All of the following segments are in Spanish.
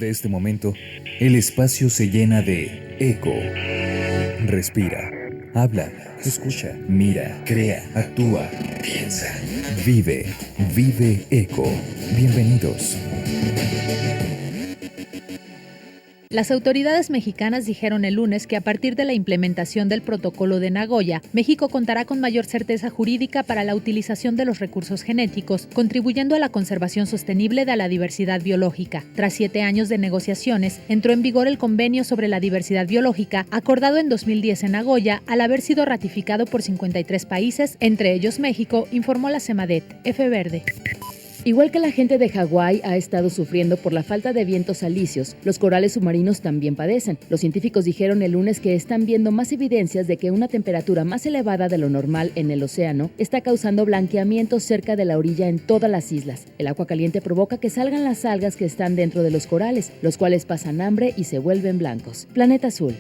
de este momento, el espacio se llena de eco. Respira, habla, escucha, mira, crea, actúa, piensa, vive, vive eco. Bienvenidos. Las autoridades mexicanas dijeron el lunes que a partir de la implementación del Protocolo de Nagoya, México contará con mayor certeza jurídica para la utilización de los recursos genéticos, contribuyendo a la conservación sostenible de la diversidad biológica. Tras 7 años de negociaciones, entró en vigor el Convenio sobre la Diversidad Biológica, acordado en 2010 en Nagoya, al haber sido ratificado por 53 países, entre ellos México, informó la Semadet, F. Verde. Igual que la gente de Hawái ha estado sufriendo por la falta de vientos alisios, los corales submarinos también padecen. Los científicos dijeron el lunes que están viendo más evidencias de que una temperatura más elevada de lo normal en el océano está causando blanqueamientos cerca de la orilla en todas las islas. El agua caliente provoca que salgan las algas que están dentro de los corales, los cuales pasan hambre y se vuelven blancos. Planeta Azul.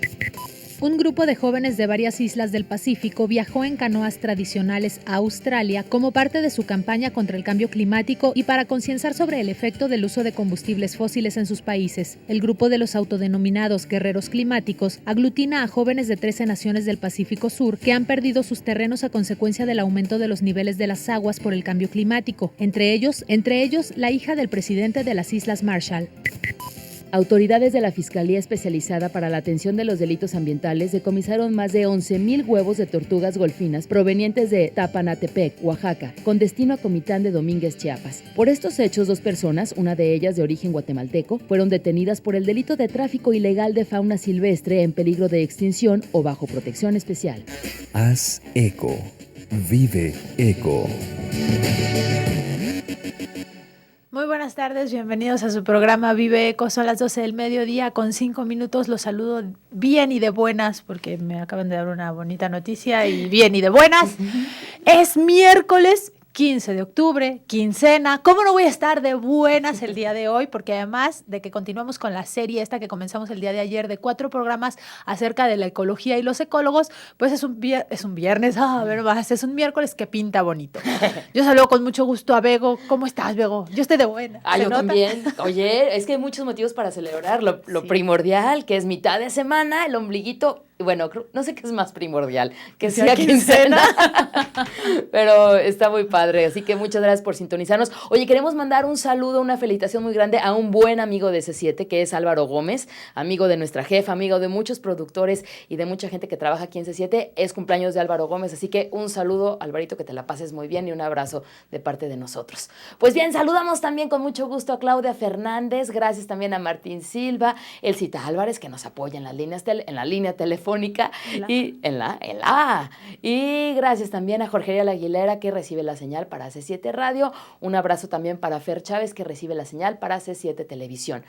Un grupo de jóvenes de varias islas del Pacífico viajó en canoas tradicionales a Australia como parte de su campaña contra el cambio climático y para concienciar sobre el efecto del uso de combustibles fósiles en sus países. El grupo de los autodenominados guerreros climáticos aglutina a jóvenes de 13 naciones del Pacífico Sur que han perdido sus terrenos a consecuencia del aumento de los niveles de las aguas por el cambio climático, entre ellos la hija del presidente de las Islas Marshall. Autoridades de la Fiscalía Especializada para la Atención de los Delitos Ambientales decomisaron más de 11,000 huevos de tortugas golfinas provenientes de Tapanatepec, Oaxaca, con destino a Comitán de Domínguez, Chiapas. Por estos hechos, 2 personas, una de ellas de origen guatemalteco, fueron detenidas por el delito de tráfico ilegal de fauna silvestre en peligro de extinción o bajo protección especial. Haz eco. Vive eco. Muy buenas tardes, bienvenidos a su programa Vive Eco. Son las 12 del mediodía con 5 minutos. Los saludo bien y de buenas porque me acaban de dar una bonita noticia y bien y de buenas. Es miércoles 15 de octubre, quincena. ¿Cómo no voy a estar de buenas el día de hoy? Porque además de que continuamos con la serie esta que comenzamos el día de ayer de 4 programas acerca de la ecología y los ecólogos, pues es un viernes, es un miércoles que pinta bonito. Yo saludo con mucho gusto a Bego. ¿Cómo estás, Bego? Yo estoy de buena. Yo también. Oye, es que hay muchos motivos para celebrar. Lo primordial, que es mitad de semana, el ombliguito. Bueno, no sé qué es más primordial, que sea quincena, pero está muy padre, así que muchas gracias por sintonizarnos. Oye, queremos mandar un saludo, una felicitación muy grande a un buen amigo de C7, que es Álvaro Gómez, amigo de nuestra jefa, amigo de muchos productores y de mucha gente que trabaja aquí en C7. Es cumpleaños de Álvaro Gómez, así que un saludo, Alvarito, que te la pases muy bien y un abrazo de parte de nosotros. Pues bien, saludamos también con mucho gusto a Claudia Fernández, gracias también a Martín Silva, Elcita Álvarez, que nos apoya en la línea telefónica, y y gracias también a Jorge Aguilera, que recibe la señal para C7 Radio. Un abrazo también para Fer Chávez, que recibe la señal para C7 Televisión.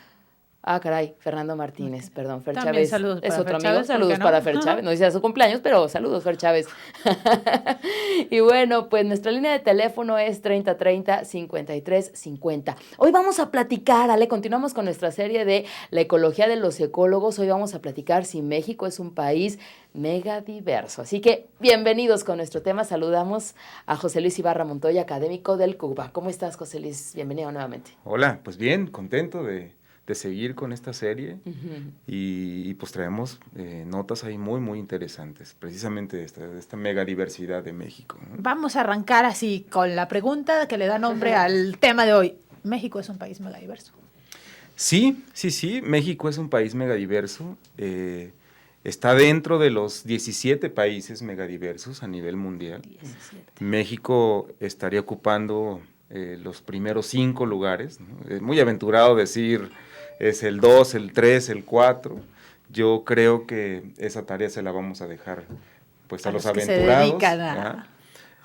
Caray, Fernando Martínez, perdón, Fer también Chávez saludos es para otro Fer amigo, Chávez, saludos no? para Fer Chávez, no dice a su cumpleaños, pero saludos, Fer Chávez. Y bueno, pues nuestra línea de teléfono es 3030-5350. Hoy vamos a platicar, Ale, continuamos con nuestra serie de la ecología de los ecólogos. Hoy vamos a platicar si México es un país mega diverso. Así que bienvenidos con nuestro tema. Saludamos a José Luis Ibarra Montoya, académico del CUBA. ¿Cómo estás, José Luis? Bienvenido nuevamente. Hola, pues bien, contento de seguir con esta serie. Y pues traemos notas ahí muy, muy interesantes, precisamente de esta mega diversidad de México, ¿no? Vamos a arrancar así con la pregunta que le da nombre al tema de hoy. ¿México es un país megadiverso? Sí, México es un país megadiverso. Está dentro de los 17 países megadiversos a nivel mundial. 17. México estaría ocupando los primeros 5 lugares, ¿no? Es muy aventurado decir es el 2, el 3, el 4. Yo creo que esa tarea se la vamos a dejar pues a los aventurados. Se dedican a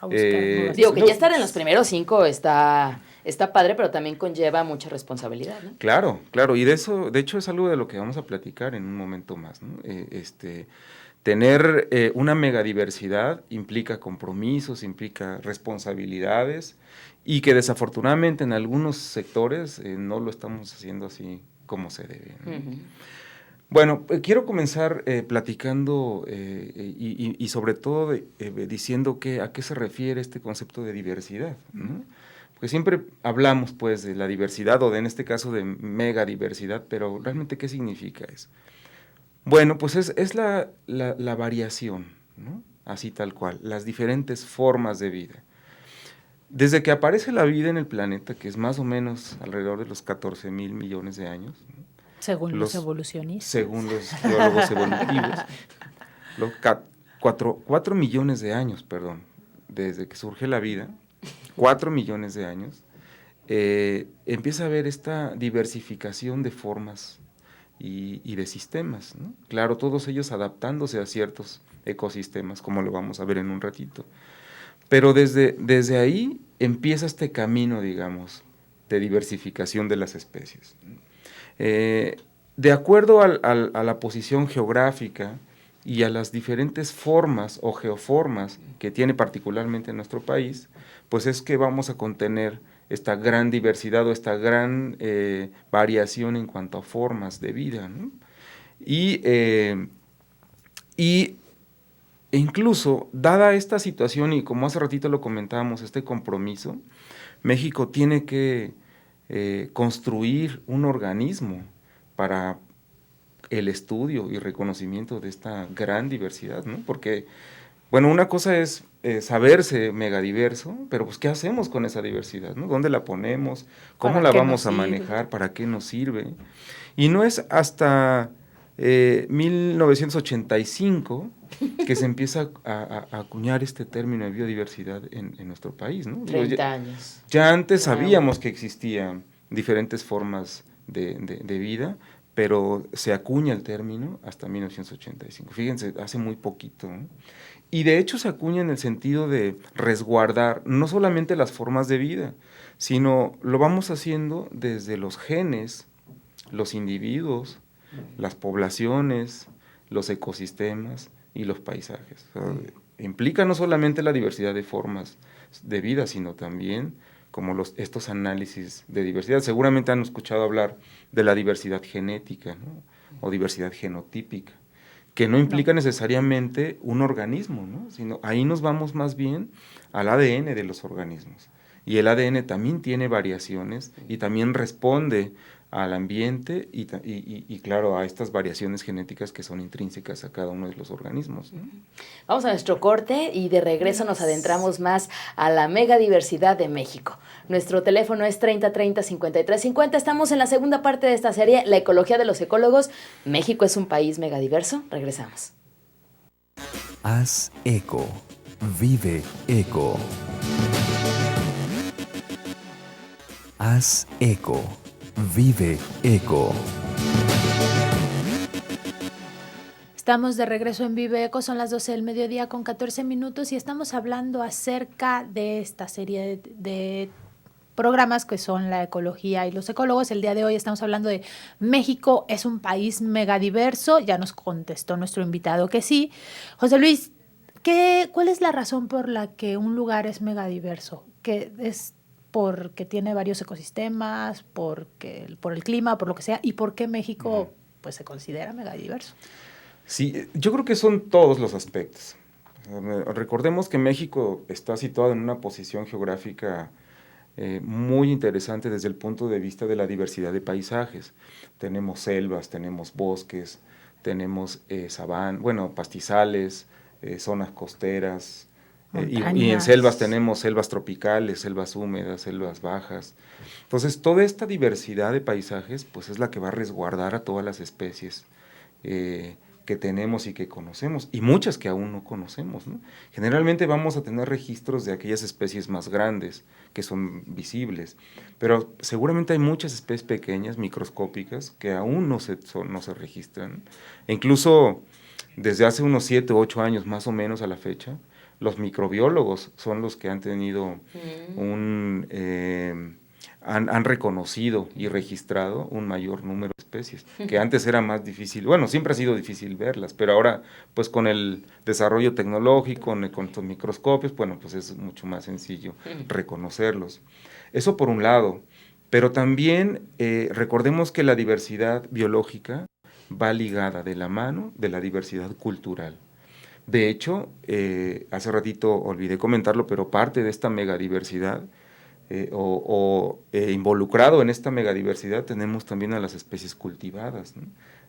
buscar. Digo que ya estar en los primeros 5 está padre, pero también conlleva mucha responsabilidad, ¿no? Claro, y de hecho es algo de lo que vamos a platicar en un momento más, ¿no? Tener una megadiversidad implica compromisos, implica responsabilidades, y que desafortunadamente en algunos sectores no lo estamos haciendo así como se debe, ¿no? Bueno, quiero comenzar platicando y sobre todo diciendo a qué se refiere este concepto de diversidad, ¿no? Porque siempre hablamos pues de la diversidad o en este caso de megadiversidad, pero realmente ¿qué significa eso? Bueno, pues es la variación, ¿no? Así tal cual, las diferentes formas de vida. Desde que aparece la vida en el planeta, que es más o menos alrededor de los 14,000 millones de años, ¿no? Según los evolucionistas. Según los biólogos evolutivos, los 4 millones de años, perdón, desde que surge la vida, 4 millones de años, empieza a haber esta diversificación de formas y de sistemas, ¿no? Claro, todos ellos adaptándose a ciertos ecosistemas, como lo vamos a ver en un ratito. Pero desde ahí empieza este camino, digamos, de diversificación de las especies. De acuerdo a la posición geográfica y a las diferentes formas o geoformas que tiene particularmente nuestro país, pues es que vamos a contener esta gran diversidad o esta gran variación en cuanto a formas de vida, ¿no? E incluso, dada esta situación, y como hace ratito lo comentábamos, este compromiso, México tiene que construir un organismo para el estudio y reconocimiento de esta gran diversidad, ¿no? Porque, bueno, una cosa es saberse megadiverso, pero pues ¿qué hacemos con esa diversidad, ¿no? ¿Dónde la ponemos? ¿Cómo la vamos a manejar? ¿Para qué nos sirve? Y no es hasta 1985 que se empieza a acuñar este término de biodiversidad en nuestro país, ¿no? 30 años. Ya antes sabíamos que existían diferentes formas de vida, pero se acuña el término hasta 1985. Fíjense, hace muy poquito, ¿no? Y de hecho se acuña en el sentido de resguardar no solamente las formas de vida, sino lo vamos haciendo desde los genes, los individuos, las poblaciones, los ecosistemas y los paisajes. O sea, implica no solamente la diversidad de formas de vida, sino también como estos análisis de diversidad. Seguramente han escuchado hablar de la diversidad genética, ¿no? O diversidad genotípica, que no implica necesariamente un organismo, ¿no? Sino ahí nos vamos más bien al ADN de los organismos. Y el ADN también tiene variaciones y también responde al ambiente y claro, a estas variaciones genéticas que son intrínsecas a cada uno de los organismos, ¿no? Vamos a nuestro corte y de regreso nos adentramos más a la megadiversidad de México. Nuestro teléfono es 3030-5350. Estamos en la segunda parte de esta serie, La ecología de los ecólogos. México es un país megadiverso. Regresamos. Haz eco. Vive eco. Haz eco. Vive eco. Estamos de regreso en Vive Eco, son las 12 del mediodía con 14 minutos y estamos hablando acerca de esta serie de programas que son la ecología y los ecólogos. El día de hoy estamos hablando de México es un país megadiverso, ya nos contestó nuestro invitado que sí. José Luis, ¿cuál es la razón por la que un lugar es megadiverso? ¿Que es porque tiene varios ecosistemas, por el clima, por lo que sea, y por qué México pues se considera megadiverso? Sí, yo creo que son todos los aspectos. Recordemos que México está situado en una posición geográfica muy interesante desde el punto de vista de la diversidad de paisajes. Tenemos selvas, tenemos bosques, tenemos pastizales, zonas costeras, y en selvas tenemos selvas tropicales, selvas húmedas, selvas bajas. Entonces, toda esta diversidad de paisajes pues es la que va a resguardar a todas las especies que tenemos y que conocemos, y muchas que aún no conocemos, ¿no? Generalmente vamos a tener registros de aquellas especies más grandes, que son visibles, pero seguramente hay muchas especies pequeñas, microscópicas, que aún no se registran. E incluso desde hace unos 7 u 8 años más o menos a la fecha, los microbiólogos son los que han tenido han reconocido y registrado un mayor número de especies, que antes era más difícil, siempre ha sido difícil verlas, pero ahora, pues con el desarrollo tecnológico, con estos microscopios, pues es mucho más sencillo reconocerlos. Eso por un lado, pero también recordemos que la diversidad biológica va ligada de la mano de la diversidad cultural. De hecho, hace ratito olvidé comentarlo, pero parte de esta megadiversidad involucrado en esta megadiversidad tenemos también a las especies cultivadas, ¿no?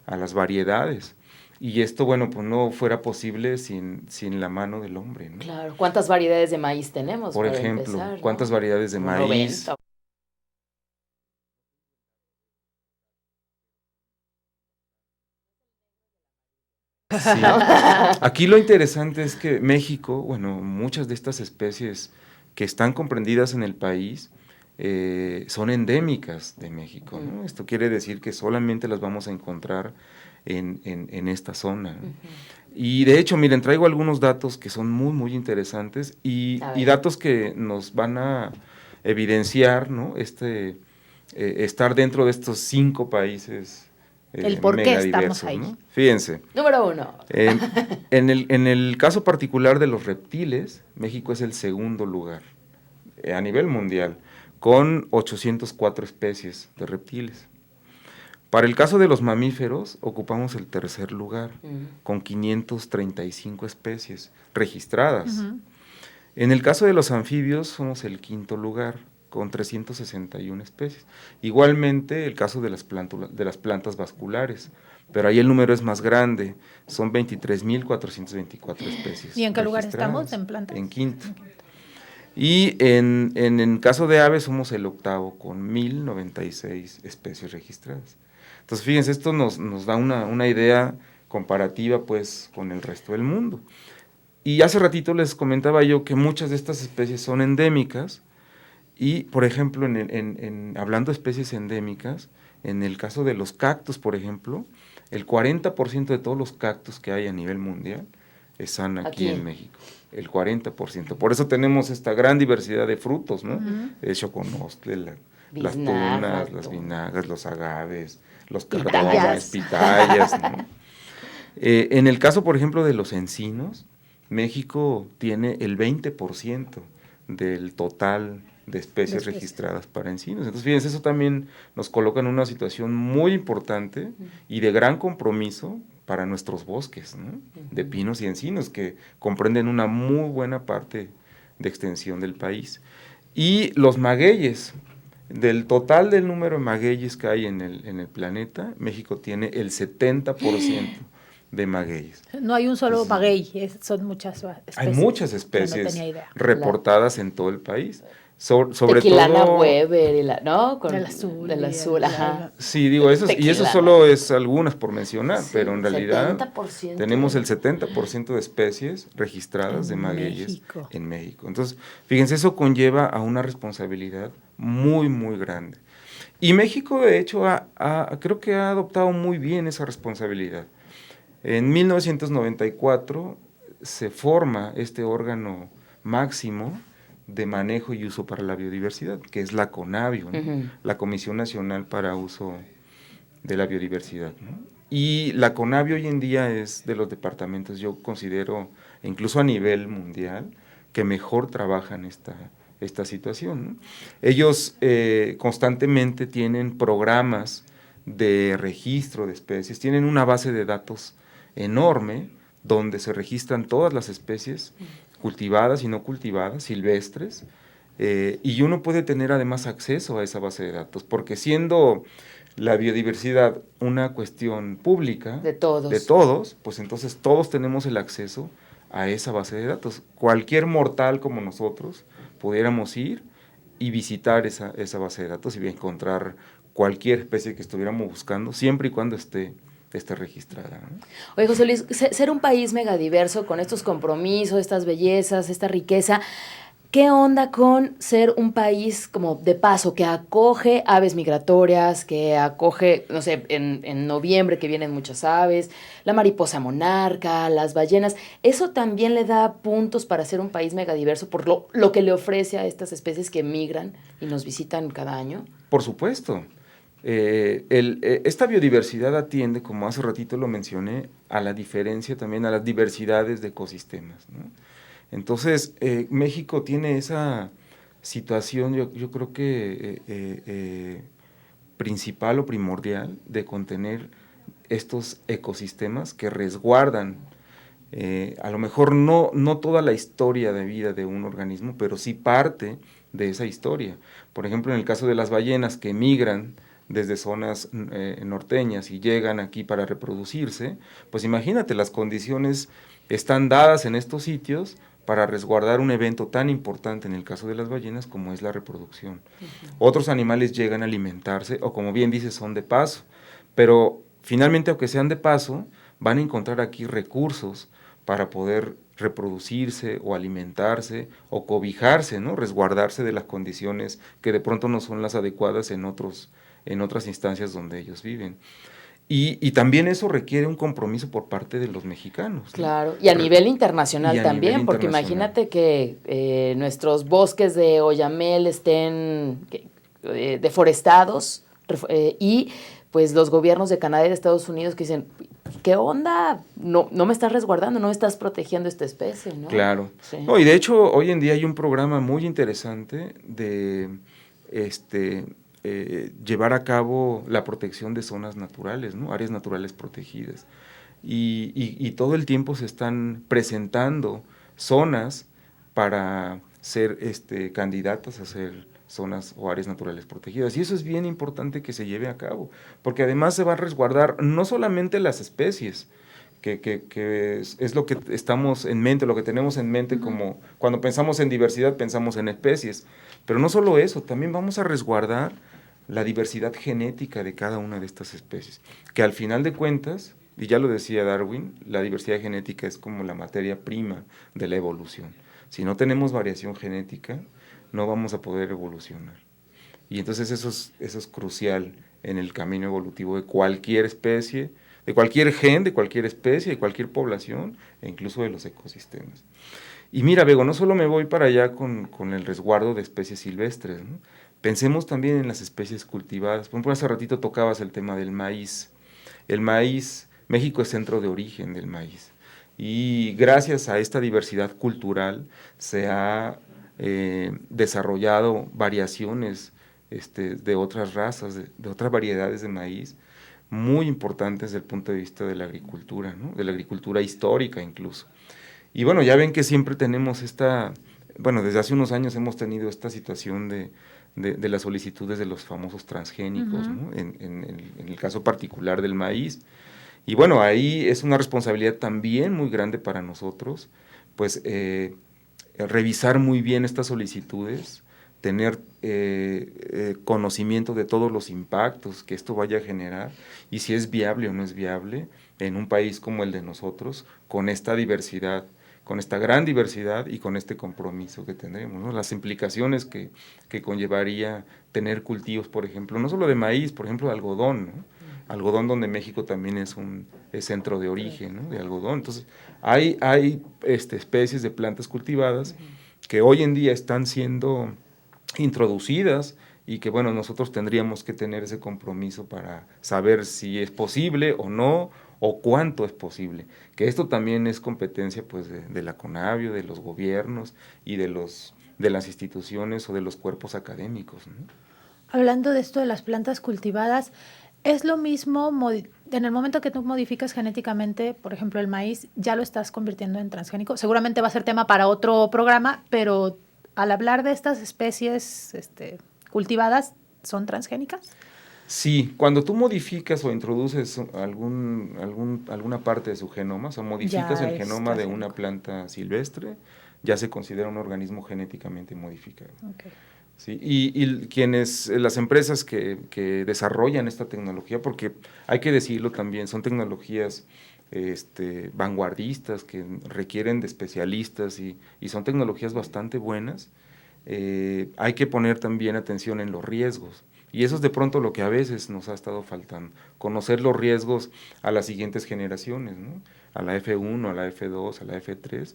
A las variedades. Y esto, bueno, pues no fuera posible sin la mano del hombre, ¿no? Claro, ¿cuántas variedades de maíz tenemos? Por para ejemplo, empezar, ¿no? ¿cuántas variedades de Como maíz? 90. Sí. Aquí lo interesante es que México, bueno, muchas de estas especies que están comprendidas en el país son endémicas de México, ¿no? Esto quiere decir que solamente las vamos a encontrar en esta zona, ¿no? Y de hecho, miren, traigo algunos datos que son muy, muy interesantes y datos que nos van a evidenciar, ¿no? Estar dentro de estos 5 países el por qué estamos ahí. ¿no? Fíjense. Número 1. En el caso particular de los reptiles, México es el segundo lugar a nivel mundial, con 804 especies de reptiles. Para el caso de los mamíferos, ocupamos el tercer lugar, con 535 especies registradas. En el caso de los anfibios, somos el quinto lugar, con 361 especies. Igualmente, el caso de las plantas vasculares, pero ahí el número es más grande, son 23.424 especies. ¿Y en qué lugar estamos en plantas? En quinto. Y en el caso de aves somos el octavo, con 1.096 especies registradas. Entonces, fíjense, esto nos da una idea comparativa, pues, con el resto del mundo. Y hace ratito les comentaba yo que muchas de estas especies son endémicas, y, por ejemplo, hablando de especies endémicas, en el caso de los cactus, por ejemplo, el 40% de todos los cactus que hay a nivel mundial están aquí en México. El 40%. Por eso tenemos esta gran diversidad de frutos, ¿no? El choconostle, las tunas, las vinagas, los agaves, los cardones, pitayas, ¿no? En el caso, por ejemplo, de los encinos, México tiene el 20% del total de especies registradas para encinos. Entonces, fíjense, eso también nos coloca en una situación muy importante y de gran compromiso para nuestros bosques, ¿no? De pinos y encinos, que comprenden una muy buena parte de extensión del país. Y los magueyes, del total del número de magueyes que hay en el planeta, México tiene el 70% de magueyes. No hay un solo maguey, son muchas especies. Hay muchas especies reportadas en todo el país. Sobre Tequilana todo Weber, ¿no? Con el azul. Del azul, ajá. Sí, digo, eso solo es algunas por mencionar, sí, pero en realidad 70%. Tenemos el 70% de especies registradas de magueyes en México. Entonces, fíjense, eso conlleva a una responsabilidad muy, muy grande. Y México, de hecho, creo que ha adoptado muy bien esa responsabilidad. En 1994 se forma este órgano máximo de manejo y uso para la biodiversidad, que es la CONABIO, ¿no? La Comisión Nacional para Uso de la Biodiversidad, ¿no? Y la CONABIO hoy en día es de los departamentos, yo considero, incluso a nivel mundial, que mejor trabajan esta situación, ¿no? Ellos constantemente tienen programas de registro de especies, tienen una base de datos enorme, donde se registran todas las especies cultivadas y no cultivadas, silvestres, y uno puede tener además acceso a esa base de datos, porque siendo la biodiversidad una cuestión pública de todos, pues entonces todos tenemos el acceso a esa base de datos. Cualquier mortal como nosotros pudiéramos ir y visitar esa base de datos y encontrar cualquier especie que estuviéramos buscando, siempre y cuando esté registrada, ¿no? Oye, José Luis, ser un país megadiverso con estos compromisos, estas bellezas, esta riqueza, ¿qué onda con ser un país como de paso, que acoge aves migratorias, que acoge, no sé, en noviembre que vienen muchas aves, la mariposa monarca, las ballenas? ¿Eso también le da puntos para ser un país megadiverso por lo que le ofrece a estas especies que migran y nos visitan cada año? Por supuesto. Esta biodiversidad atiende, como hace ratito lo mencioné, a la diferencia también, a las diversidades de ecosistemas, ¿no? Entonces, México tiene esa situación, yo creo que principal o primordial, de contener estos ecosistemas que resguardan A lo mejor no toda la historia de vida de un organismo, pero sí parte de esa historia. Por ejemplo, en el caso de las ballenas que migran desde zonas norteñas y llegan aquí para reproducirse, pues imagínate, las condiciones están dadas en estos sitios para resguardar un evento tan importante en el caso de las ballenas como es la reproducción. Otros animales llegan a alimentarse, o como bien dices, son de paso, pero finalmente, aunque sean de paso, van a encontrar aquí recursos para poder reproducirse o alimentarse o cobijarse, ¿no? Resguardarse de las condiciones que de pronto no son las adecuadas en otras instancias donde ellos viven. Y también eso requiere un compromiso por parte de los mexicanos, ¿no? Claro, y a nivel internacional también, nivel porque internacional. imagínate que nuestros bosques de Oyamel estén deforestados y pues los gobiernos de Canadá y de Estados Unidos que dicen, ¿qué onda? No me estás resguardando, no estás protegiendo esta especie, ¿no? Claro. Sí. No, y de hecho, hoy en día hay un programa muy interesante de llevar a cabo la protección de zonas naturales, ¿no? Áreas naturales protegidas. Y todo el tiempo se están presentando zonas para ser candidatas a ser zonas o áreas naturales protegidas. Y eso es bien importante que se lleve a cabo, porque además se va a resguardar no solamente las especies, que es lo que estamos en mente, lo que tenemos en mente, como cuando pensamos en diversidad pensamos en especies, pero no solo eso, también vamos a resguardar la diversidad genética de cada una de estas especies, que al final de cuentas, y ya lo decía Darwin, la diversidad genética es como la materia prima de la evolución. Si no tenemos variación genética, no vamos a poder evolucionar. Y entonces eso es crucial en el camino evolutivo de cualquier especie, de cualquier gen, de cualquier especie, de cualquier población, e incluso de los ecosistemas. Y mira, Bego, no solo me voy para allá con el resguardo de especies silvestres, ¿no? Pensemos también en las especies cultivadas. Por ejemplo, hace ratito tocabas el tema del maíz. El maíz, México es centro de origen del maíz. Y gracias a esta diversidad cultural se ha desarrollado variaciones de otras razas, de otras variedades de maíz, muy importantes desde el punto de vista de la agricultura, ¿no? De la agricultura histórica incluso. Y bueno, ya ven que siempre tenemos desde hace unos años hemos tenido esta situación de las solicitudes de los famosos transgénicos, ¿no? En el caso particular del maíz. Y bueno, ahí es una responsabilidad también muy grande para nosotros, pues revisar muy bien estas solicitudes, tener conocimiento de todos los impactos que esto vaya a generar y si es viable o no es viable en un país como el de nosotros, con esta diversidad, con esta gran diversidad y con este compromiso que tendremos, ¿no? Las implicaciones que conllevaría tener cultivos, por ejemplo, no solo de maíz, por ejemplo, de algodón, ¿no? Algodón donde México también es centro de origen, ¿no? De algodón. Entonces, hay especies de plantas cultivadas que hoy en día están siendo introducidas y que, bueno, nosotros tendríamos que tener ese compromiso para saber si es posible o no, o cuánto es posible. Que esto también es competencia, pues, de la CONABIO, de los gobiernos y de las instituciones o de los cuerpos académicos, ¿no? Hablando de esto de las plantas cultivadas, es lo mismo, en el momento que tú modificas genéticamente, por ejemplo, el maíz, ya lo estás convirtiendo en transgénico. Seguramente va a ser tema para otro programa, pero al hablar de estas especies cultivadas, ¿son transgénicas? Sí, cuando tú modificas o introduces alguna parte de su genoma, o sea, modificas el genoma de una planta silvestre, ya se considera un organismo genéticamente modificado. Okay. Sí, y las empresas que desarrollan esta tecnología, porque hay que decirlo también, son tecnologías vanguardistas que requieren de especialistas y son tecnologías bastante buenas, hay que poner también atención en los riesgos. Y eso es de pronto lo que a veces nos ha estado faltando, conocer los riesgos a las siguientes generaciones, ¿no? A la F1, a la F2, a la F3,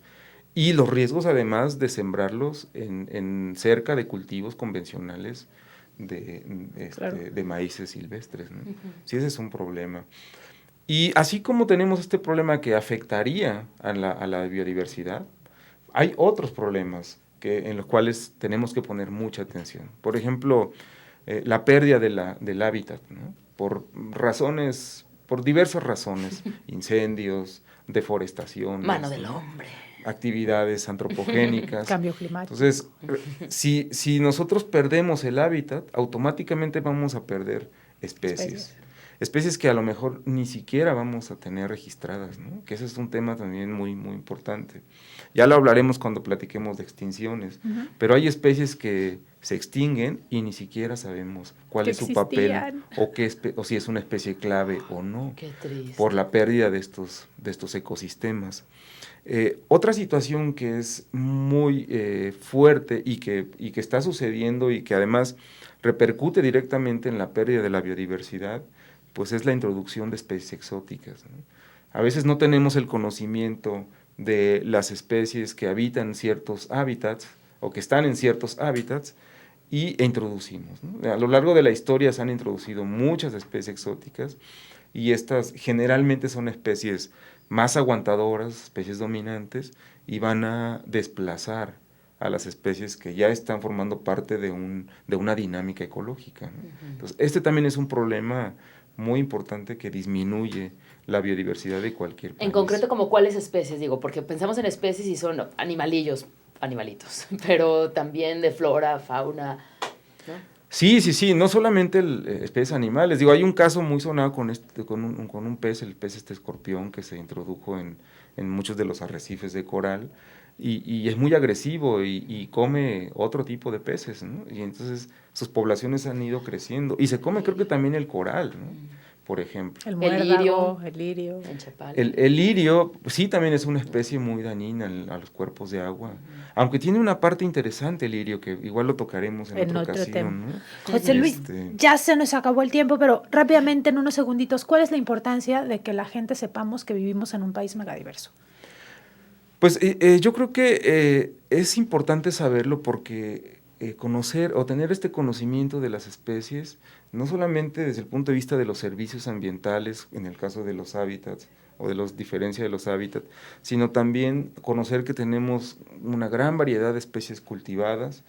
y los riesgos además de sembrarlos en cerca de cultivos convencionales de maíces silvestres, ¿no? Sí, ese es un problema. Y así como tenemos este problema que afectaría a la biodiversidad, hay otros problemas en los cuales tenemos que poner mucha atención. Por ejemplo, la pérdida del hábitat, ¿no? Por diversas razones, incendios, deforestación. Mano del hombre. Actividades antropogénicas. Cambio climático. Entonces, si nosotros perdemos el hábitat, automáticamente vamos a perder especies. Especies que a lo mejor ni siquiera vamos a tener registradas, ¿no? Que ese es un tema también muy, muy importante. Ya lo hablaremos cuando platiquemos de extinciones, pero hay especies que se extinguen y ni siquiera sabemos cuál es su papel o si es una especie clave o no. Qué triste. Por la pérdida de estos ecosistemas. Otra situación que es muy fuerte y que está sucediendo y que además repercute directamente en la pérdida de la biodiversidad, pues es la introducción de especies exóticas, ¿no? A veces no tenemos el conocimiento de las especies que habitan ciertos hábitats o que están en ciertos hábitats e introducimos, ¿no? A lo largo de la historia se han introducido muchas especies exóticas y estas generalmente son especies más aguantadoras, especies dominantes, y van a desplazar a las especies que ya están formando parte de una dinámica ecológica, ¿no? Entonces, este también es un problema muy importante que disminuye la biodiversidad de cualquier país. En concreto, ¿como cuáles especies? Digo, porque pensamos en especies y son animalitos, pero también de flora, fauna, ¿no? Sí, no solamente especies animales. Digo, hay un caso muy sonado con un pez, el pez escorpión, que se introdujo en muchos de los arrecifes de coral, y es muy agresivo y come otro tipo de peces, ¿no? Y entonces sus poblaciones han ido creciendo. Y se come, creo que también el coral, ¿no? Por ejemplo. El muérdago, el lirio. El lirio, sí, también es una especie muy dañina a los cuerpos de agua. Aunque tiene una parte interesante el lirio, que igual lo tocaremos en otra ocasión, tema, ¿no? José Luis, ya se nos acabó el tiempo, pero rápidamente, en unos segunditos, ¿cuál es la importancia de que la gente sepamos que vivimos en un país megadiverso? Pues yo creo que es importante saberlo porque conocer o tener este conocimiento de las especies, no solamente desde el punto de vista de los servicios ambientales, en el caso de los hábitats o de los diferencia de los hábitats, sino también conocer que tenemos una gran variedad de especies cultivadas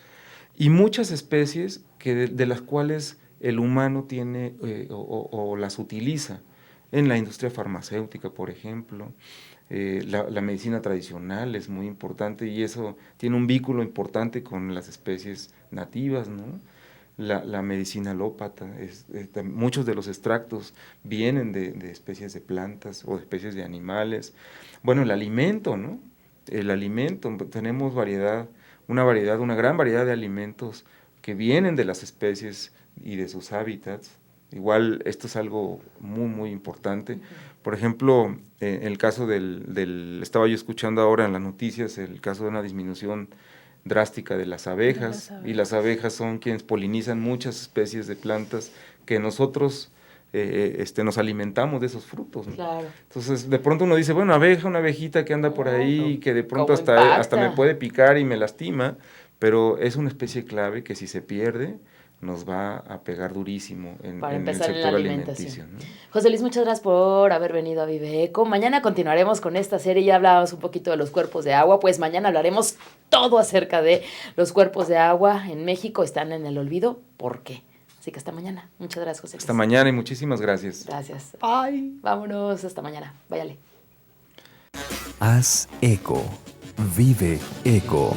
y muchas especies que de las cuales el humano tiene o las utiliza en la industria farmacéutica, por ejemplo. La medicina tradicional es muy importante y eso tiene un vínculo importante con las especies nativas, ¿no? La medicina alópata, muchos de los extractos vienen de especies de plantas o de especies de animales. Bueno, el alimento, ¿no? El alimento, tenemos una gran variedad de alimentos que vienen de las especies y de sus hábitats. Igual esto es algo muy, muy importante. Por ejemplo, el caso estaba yo escuchando ahora en las noticias, el caso de una disminución drástica de las abejas, y las abejas son quienes polinizan muchas especies de plantas que nosotros nos alimentamos de esos frutos, ¿no? Claro. Entonces, de pronto uno dice, bueno, una abejita que anda por ahí, que de pronto hasta me puede picar y me lastima, pero es una especie clave que si se pierde, nos va a pegar durísimo en el sector alimenticio, ¿no? José Luis, muchas gracias por haber venido a Vive Eco. Mañana continuaremos con esta serie, ya hablábamos un poquito de los cuerpos de agua, pues mañana hablaremos todo acerca de los cuerpos de agua en México, están en el olvido, ¿por qué? Así que hasta mañana. Muchas gracias, José Luis. Hasta mañana y muchísimas gracias. Gracias. Bye. Vámonos, hasta mañana. Váyale. Haz eco. Vive eco.